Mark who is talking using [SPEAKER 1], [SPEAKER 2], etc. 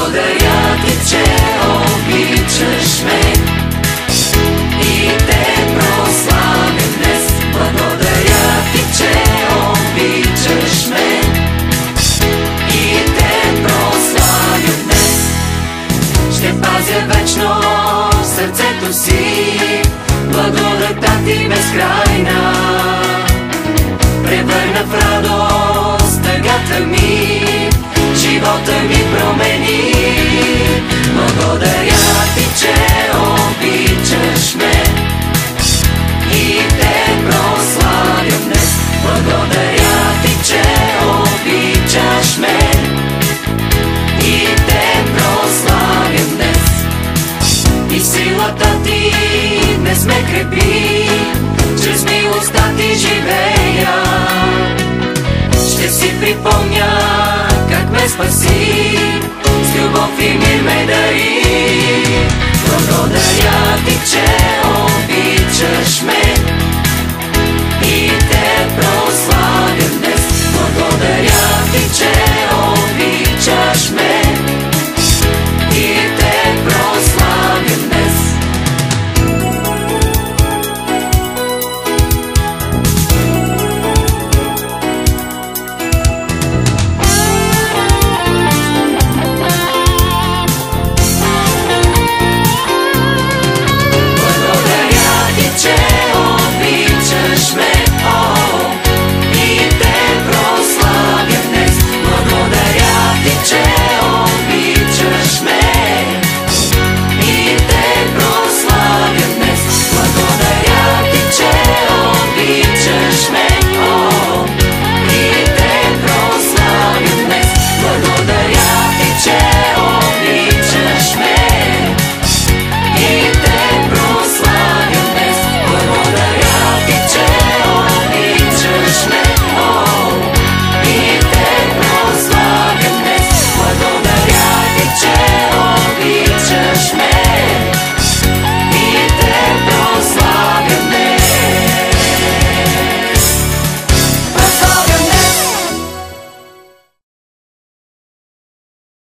[SPEAKER 1] Благодаря ти, че обичаш ме и те прославям днес. Благодаря ти, че обичаш ме и те прославям днес. Ще пазя вечно в сърцето си благодата ти безкрайна. Превърна в радост тъгата ми, живота ми промени. Благодаря ти, че обичаш ме и те прославям днес. Благодаря ти, че обичаш ме и те прославям днес. И силата ти днес ме крепи, чрез милостта ти живея. Ще си припомня как ме спаси